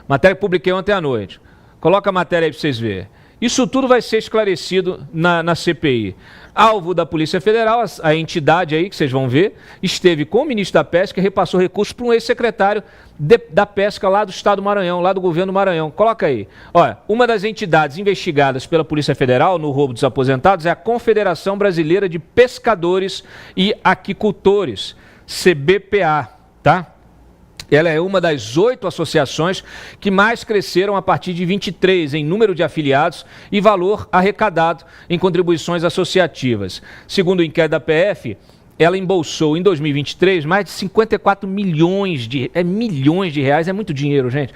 Matéria que publiquei ontem à noite. Coloca a matéria aí para vocês verem. Isso tudo vai ser esclarecido na CPI. Alvo da Polícia Federal, a entidade aí, que vocês vão ver, esteve com o ministro da Pesca e repassou recursos para um ex-secretário da Pesca lá do Estado do Maranhão, lá do governo do Maranhão. Coloca aí. Olha, uma das entidades investigadas pela Polícia Federal no roubo dos aposentados é a Confederação Brasileira de Pescadores e Aquicultores, CBPA, tá? Ela é uma das 8 associações que mais cresceram a partir de 23 em número de afiliados e valor arrecadado em contribuições associativas. Segundo o inquérito da PF, ela embolsou em 2023 mais de 54 milhões de reais, é muito dinheiro, gente,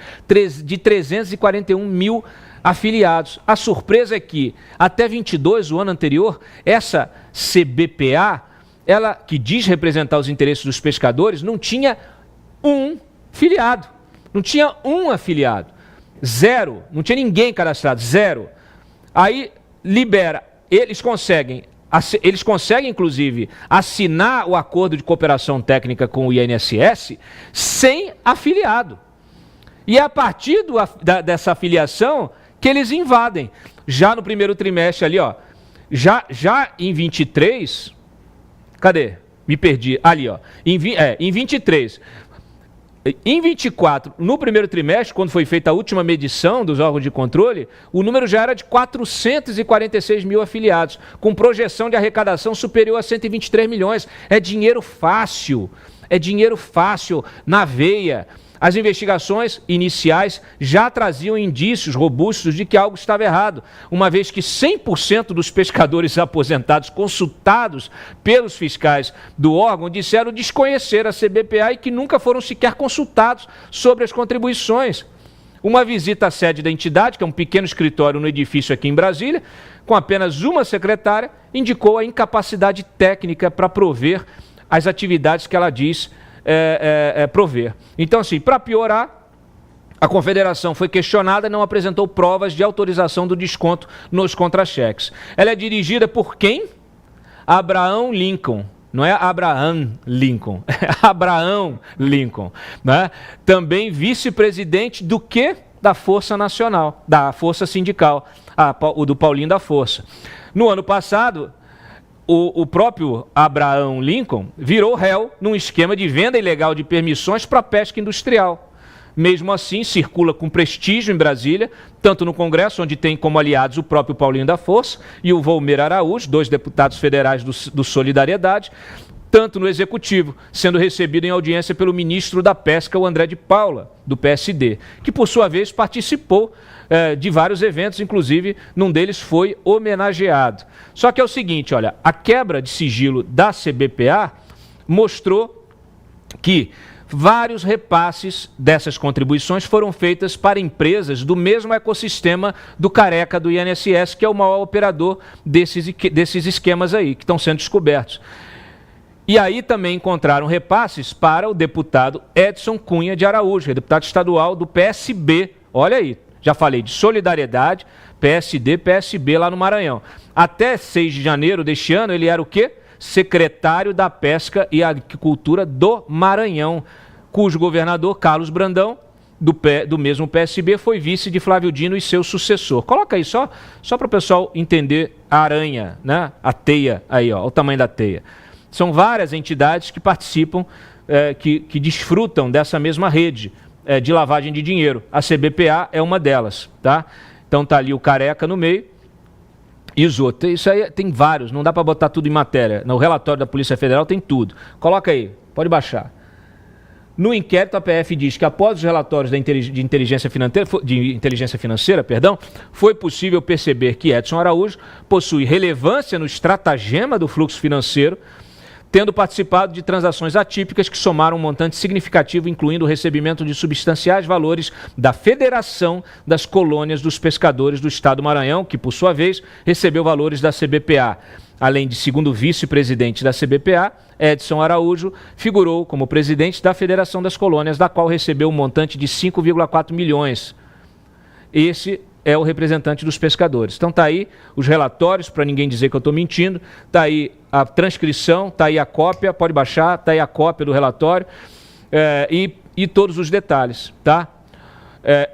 de 341 mil afiliados. A surpresa é que até 22, o ano anterior, essa CBPA, ela que diz representar os interesses dos pescadores, não tinha um filiado, não tinha um afiliado, zero, não tinha ninguém cadastrado, zero. Aí libera, eles conseguem inclusive assinar o acordo de cooperação técnica com o INSS sem afiliado. E é a partir dessa afiliação que eles invadem. Já no primeiro trimestre ali, ó, já em 23, cadê? Me perdi, ali, ó, em 23. Em 24, no primeiro trimestre, quando foi feita a última medição dos órgãos de controle, o número já era de 446 mil afiliados, com projeção de arrecadação superior a 123 milhões. É dinheiro fácil na veia. As investigações iniciais já traziam indícios robustos de que algo estava errado, uma vez que 100% dos pescadores aposentados consultados pelos fiscais do órgão disseram desconhecer a CBPA e que nunca foram sequer consultados sobre as contribuições. Uma visita à sede da entidade, que é um pequeno escritório no edifício aqui em Brasília, com apenas uma secretária, indicou a incapacidade técnica para prover as atividades que ela diz prover. Então, assim, para piorar, a Confederação foi questionada e não apresentou provas de autorização do desconto nos contra-cheques. Ela é dirigida por quem? Abraham Lincoln. Não é Abraham Lincoln, é Abraham Lincoln. Né? Também vice-presidente do quê? Da Força Nacional, da Força Sindical, o do Paulinho da Força. No ano passado, o próprio Abraham Lincoln virou réu num esquema de venda ilegal de permissões para pesca industrial. Mesmo assim, circula com prestígio em Brasília, tanto no Congresso, onde tem como aliados o próprio Paulinho da Força e o Volmir Araújo, 2 deputados federais do Solidariedade, tanto no Executivo, sendo recebido em audiência pelo ministro da Pesca, o André de Paula, do PSD, que, por sua vez, participou de vários eventos, inclusive, num deles foi homenageado. Só que é o seguinte, olha, a quebra de sigilo da CBPA mostrou que vários repasses dessas contribuições foram feitas para empresas do mesmo ecossistema do Careca do INSS, que é o maior operador desses esquemas aí, que estão sendo descobertos. E aí também encontraram repasses para o deputado Edson Cunha de Araújo, que é deputado estadual do PSB. Olha aí, já falei de Solidariedade, PSD, PSB lá no Maranhão. Até 6 de janeiro deste ano, ele era o quê? Secretário da Pesca e Agricultura do Maranhão, cujo governador, Carlos Brandão, do mesmo PSB, foi vice de Flávio Dino e seu sucessor. Coloca aí só para o pessoal entender a aranha, né? A teia aí, ó, o tamanho da teia. São várias entidades que participam, que desfrutam dessa mesma rede de lavagem de dinheiro. A CBPA é uma delas, tá? Então tá ali o Careca no meio e os outros. Isso aí tem vários, não dá para botar tudo em matéria. No relatório da Polícia Federal tem tudo. Coloca aí, pode baixar. No inquérito, a PF diz que após os relatórios de inteligência financeira, foi possível perceber que Edson Araújo possui relevância no estratagema do fluxo financeiro, tendo participado de transações atípicas que somaram um montante significativo, incluindo o recebimento de substanciais valores da Federação das Colônias dos Pescadores do Estado do Maranhão, que, por sua vez, recebeu valores da CBPA. Além de segundo vice-presidente da CBPA, Edson Araújo figurou como presidente da Federação das Colônias, da qual recebeu um montante de 5,4 milhões. Esse é o representante dos pescadores. Então tá aí os relatórios, para ninguém dizer que eu estou mentindo, tá aí a transcrição, tá aí a cópia, pode baixar, tá aí a cópia do relatório e todos os detalhes, tá?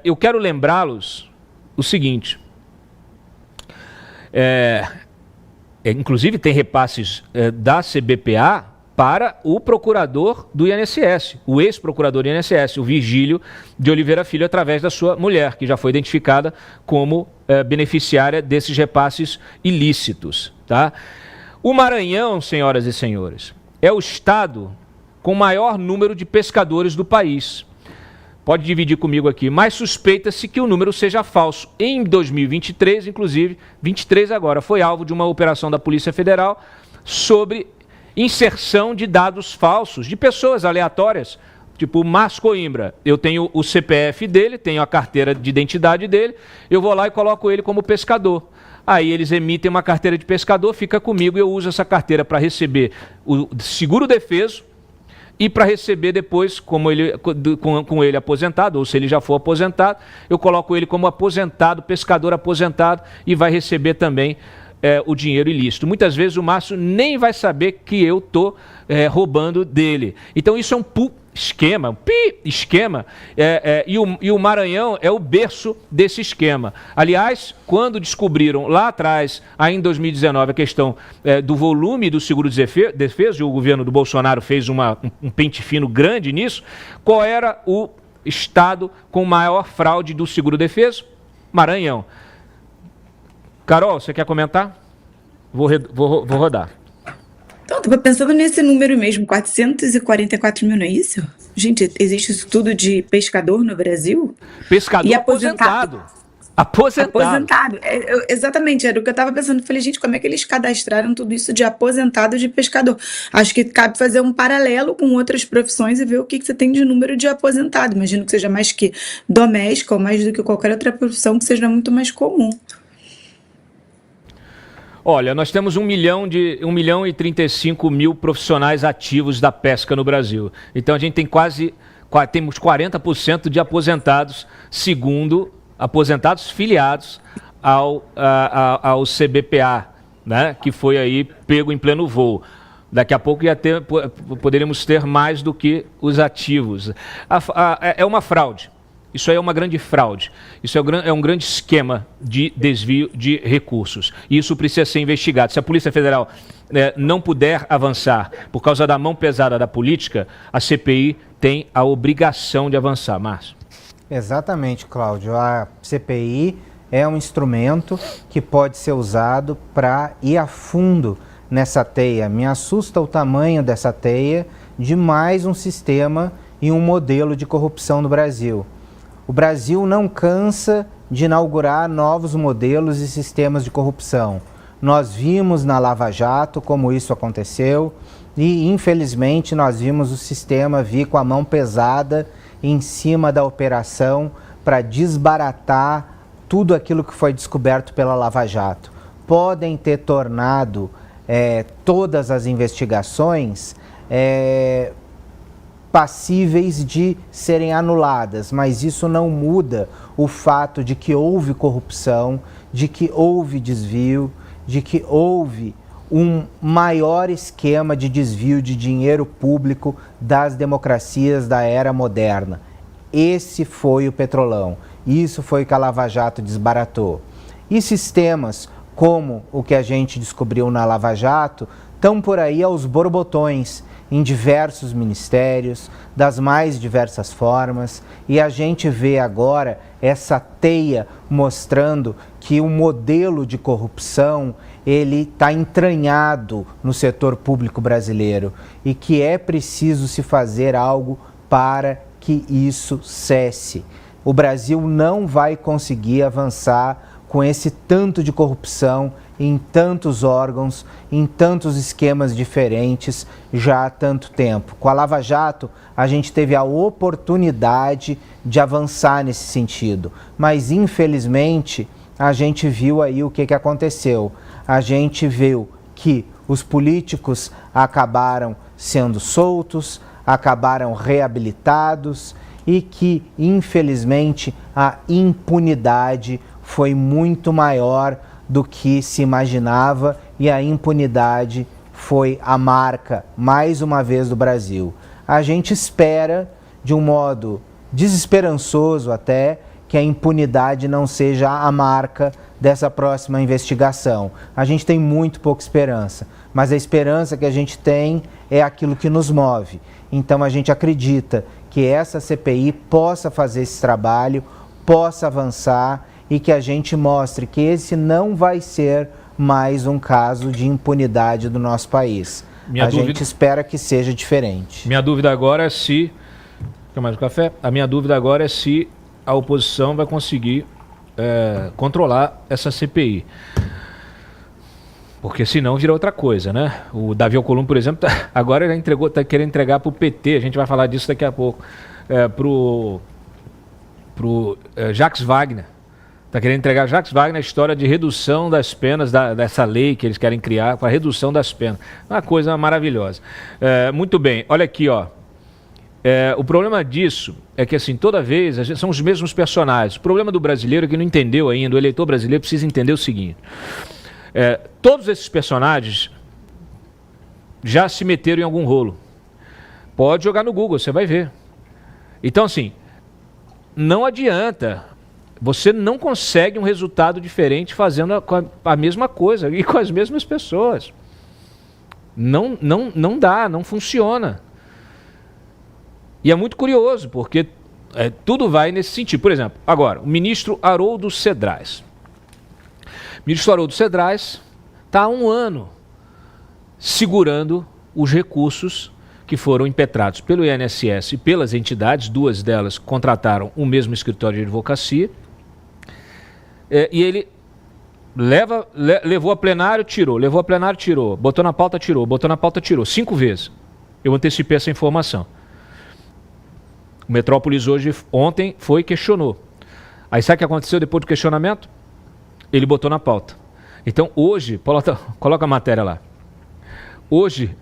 eu quero lembrá-los o seguinte, inclusive tem repasses da CBPA para o procurador do INSS, o ex-procurador do INSS, o Virgílio de Oliveira Filho, através da sua mulher, que já foi identificada como beneficiária desses repasses ilícitos. Tá? O Maranhão, senhoras e senhores, é o estado com maior número de pescadores do país. Pode dividir comigo aqui, mas suspeita-se que o número seja falso. Em 2023, inclusive, 23 agora, foi alvo de uma operação da Polícia Federal sobre inserção de dados falsos, de pessoas aleatórias, tipo o Márcio Coimbra. Eu tenho o CPF dele, tenho a carteira de identidade dele, eu vou lá e coloco ele como pescador. Aí eles emitem uma carteira de pescador, fica comigo e eu uso essa carteira para receber o seguro-defeso e para receber depois, com ele aposentado, ou se ele já for aposentado, eu coloco ele como aposentado, pescador aposentado, e vai receber também o dinheiro ilícito. Muitas vezes o Márcio nem vai saber que eu estou roubando dele. Então isso é um esquema, e o Maranhão é o berço desse esquema. Aliás, quando descobriram lá atrás, ainda em 2019, a questão do volume do seguro-defeso, e o governo do Bolsonaro fez um pente fino grande nisso, qual era o estado com maior fraude do seguro-defeso? Maranhão. Carol, você quer comentar? Vou rodar. Então, estava pensando nesse número mesmo, 444 mil, não é isso? Gente, existe isso tudo de pescador no Brasil? Pescador e aposentado. Aposentado. Exatamente, era o que eu estava pensando. Falei, gente, como é que eles cadastraram tudo isso de aposentado de pescador? Acho que cabe fazer um paralelo com outras profissões e ver o que você tem de número de aposentado. Imagino que seja mais que doméstica ou mais do que qualquer outra profissão que seja muito mais comum. Olha, nós temos 1 milhão e 35 mil profissionais ativos da pesca no Brasil. Então a gente temos 40% de aposentados, segundo aposentados filiados ao CBPA, né, que foi aí pego em pleno voo. Daqui a pouco poderíamos ter mais do que os ativos. É uma fraude. Isso aí é uma grande fraude, isso é um grande esquema de desvio de recursos. E isso precisa ser investigado. Se a Polícia Federal não puder avançar por causa da mão pesada da política, a CPI tem a obrigação de avançar. Márcio. Exatamente, Cláudio. A CPI é um instrumento que pode ser usado para ir a fundo nessa teia. Me assusta o tamanho dessa teia de mais um sistema e um modelo de corrupção no Brasil. O Brasil não cansa de inaugurar novos modelos e sistemas de corrupção. Nós vimos na Lava Jato como isso aconteceu e, infelizmente, nós vimos o sistema vir com a mão pesada em cima da operação para desbaratar tudo aquilo que foi descoberto pela Lava Jato. Podem ter tornado todas as investigações passíveis de serem anuladas, mas isso não muda o fato de que houve corrupção, de que houve desvio, de que houve um maior esquema de desvio de dinheiro público das democracias da era moderna. Esse foi o Petrolão, isso foi o que a Lava Jato desbaratou. E sistemas como o que a gente descobriu na Lava Jato estão por aí aos borbotões, em diversos ministérios, das mais diversas formas, e a gente vê agora essa teia mostrando que o modelo de corrupção ele está entranhado no setor público brasileiro e que é preciso se fazer algo para que isso cesse. O Brasil não vai conseguir avançar com esse tanto de corrupção em tantos órgãos, em tantos esquemas diferentes já há tanto tempo. Com a Lava Jato, a gente teve a oportunidade de avançar nesse sentido, mas infelizmente a gente viu aí o que aconteceu. A gente viu que os políticos acabaram sendo soltos, acabaram reabilitados e que, infelizmente, a impunidade foi muito maior do que se imaginava e a impunidade foi a marca, mais uma vez, do Brasil. A gente espera, de um modo desesperançoso até que a impunidade não seja a marca dessa próxima investigação. A gente tem muito pouca esperança, mas a esperança que a gente tem é aquilo que nos move. Então a gente acredita que essa CPI possa fazer esse trabalho, possa avançar e que a gente mostre que esse não vai ser mais um caso de impunidade do nosso país. A gente espera que seja diferente. Minha dúvida agora é se... Quer mais um café? A minha dúvida agora é se a oposição vai conseguir controlar essa CPI. Porque senão vira outra coisa, né? O Davi Alcolumbre, por exemplo, agora já está querendo entregar para o PT, a gente vai falar disso daqui a pouco, pro Jacques Wagner. Está querendo entregar a Jacques Wagner a história de redução das penas, dessa lei que eles querem criar para redução das penas. Uma coisa maravilhosa. Muito bem, olha aqui, ó. O problema disso é que, assim, toda vez são os mesmos personagens. O problema do brasileiro é que não entendeu ainda, o eleitor brasileiro precisa entender o seguinte. Todos esses personagens já se meteram em algum rolo. Pode jogar no Google, você vai ver. Então, assim, não adianta. Você não consegue um resultado diferente fazendo a mesma coisa e com as mesmas pessoas. Não dá, não funciona. E é muito curioso, porque tudo vai nesse sentido. Por exemplo, agora, o ministro Haroldo Cedrais. O ministro Haroldo Cedrais está há 1 ano segurando os recursos que foram impetrados pelo INSS e pelas entidades, 2 delas contrataram o mesmo escritório de advocacia, e ele levou a plenário, tirou, levou a plenário, tirou, botou na pauta, tirou, botou na pauta, tirou, 5 vezes. Eu antecipei essa informação. O Metrópolis ontem foi e questionou. Aí sabe o que aconteceu depois do questionamento? Ele botou na pauta. Então hoje, coloca a matéria lá. Hoje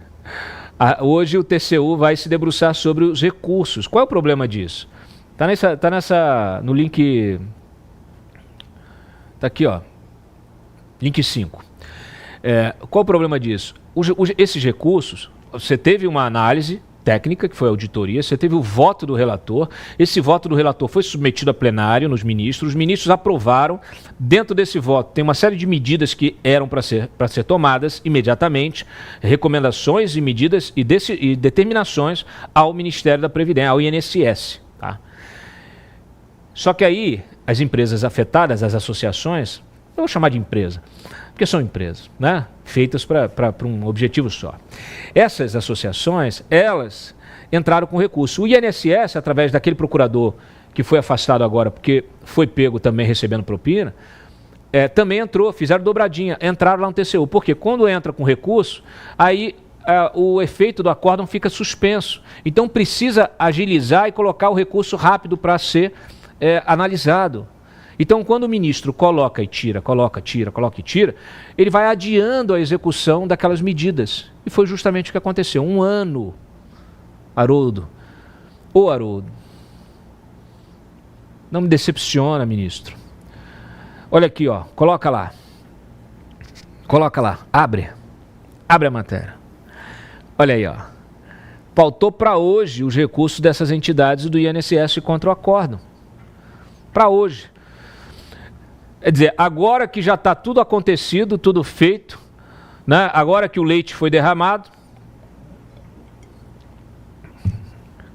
o TCU vai se debruçar sobre os recursos. Qual é o problema disso? Tá no link... Tá aqui, ó. Link 5. Qual o problema disso? Esses recursos, você teve uma análise técnica, que foi a auditoria, você teve o voto do relator, esse voto do relator foi submetido a plenário nos ministros, os ministros aprovaram, dentro desse voto tem uma série de medidas que eram para ser tomadas imediatamente, recomendações e medidas e determinações ao Ministério da Previdência, ao INSS. Tá? Só que aí, as empresas afetadas, as associações, eu vou chamar de empresa, porque são empresas, né? Feitas para um objetivo só. Essas associações, elas entraram com recurso. O INSS, através daquele procurador que foi afastado agora, porque foi pego também recebendo propina, também entrou, fizeram dobradinha, entraram lá no TCU. Porque quando entra com recurso, aí o efeito do acórdão fica suspenso. Então precisa agilizar e colocar o recurso rápido para ser analisado. Então, quando o ministro coloca e tira, coloca, tira, coloca e tira, ele vai adiando a execução daquelas medidas. E foi justamente o que aconteceu. 1 ano, Haroldo. Ô, Haroldo, não me decepciona, ministro. Olha aqui, ó, coloca lá. Coloca lá, abre a matéria. Olha aí, ó. Pautou para hoje os recursos dessas entidades do INSS contra o acórdão. Para hoje. Quer dizer, agora que já está tudo acontecido, tudo feito, né? Agora que o leite foi derramado,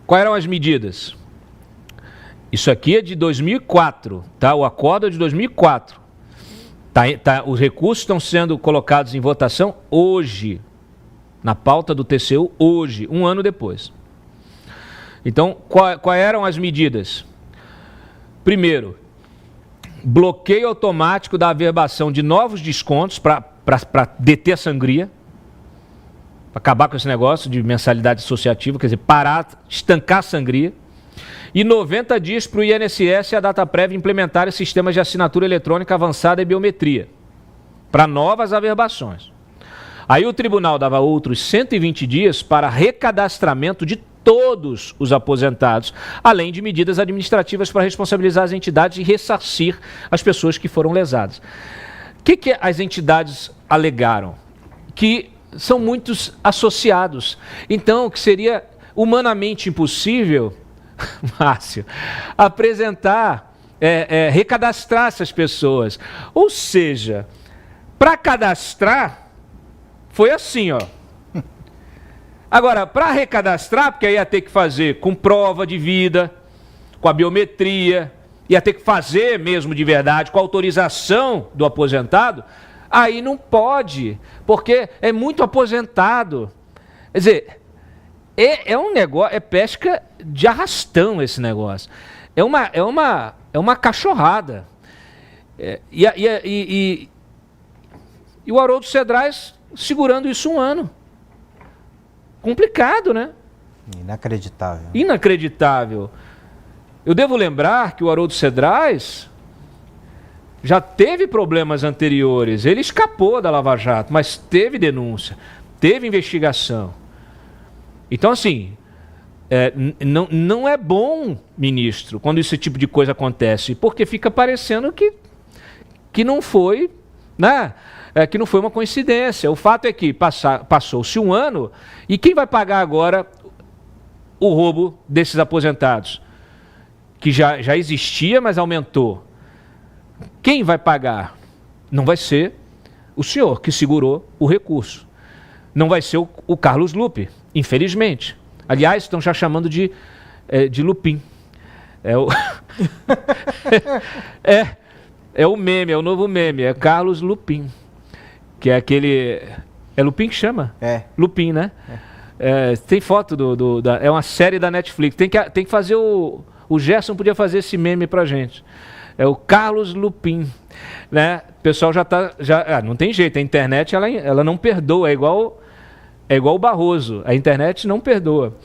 quais eram as medidas? Isso aqui é de 2004, tá? O acordo é de 2004. Os recursos estão sendo colocados em votação hoje, na pauta do TCU, hoje, 1 ano depois. Então, quais eram as medidas? Primeiro, bloqueio automático da averbação de novos descontos para deter a sangria, para acabar com esse negócio de mensalidade associativa, quer dizer, parar, estancar a sangria, e 90 dias para o INSS e a Dataprévia implementarem sistemas de assinatura eletrônica avançada e biometria, para novas averbações. Aí o tribunal dava outros 120 dias para recadastramento de todos os aposentados, além de medidas administrativas para responsabilizar as entidades e ressarcir as pessoas que foram lesadas. O que as entidades alegaram? Que são muitos associados. Então, que seria humanamente impossível Márcio, apresentar, recadastrar essas pessoas. Ou seja, para cadastrar, foi assim, ó. Agora, para recadastrar, porque aí ia ter que fazer com prova de vida, com a biometria, ia ter que fazer mesmo de verdade, com a autorização do aposentado, aí não pode, porque é muito aposentado. Quer dizer, é um negócio, é pesca de arrastão esse negócio. É uma cachorrada. E o Haroldo Cedrais segurando isso um ano. Complicado, né? Inacreditável. Inacreditável. Eu devo lembrar que o Haroldo Cedrais já teve problemas anteriores. Ele escapou da Lava Jato, mas teve denúncia, teve investigação. Então, assim, não é bom, ministro, quando esse tipo de coisa acontece, porque fica parecendo que não foi, né? Que não foi uma coincidência. O fato é que passou-se um ano, e quem vai pagar agora o roubo desses aposentados? Que já existia, mas aumentou. Quem vai pagar? Não vai ser o senhor que segurou o recurso. Não vai ser o Carlos Lupe, infelizmente. Aliás, estão já chamando de Lupin. É o meme, é o novo meme, é Carlos Lupin. Que é aquele... É Lupin que chama? É. Lupin, né? Tem foto é uma série da Netflix. Tem que fazer o Gerson podia fazer esse meme pra gente. É o Carlos Lupin, né? O pessoal não tem jeito, a internet ela não perdoa, é igual o Barroso, a internet não perdoa.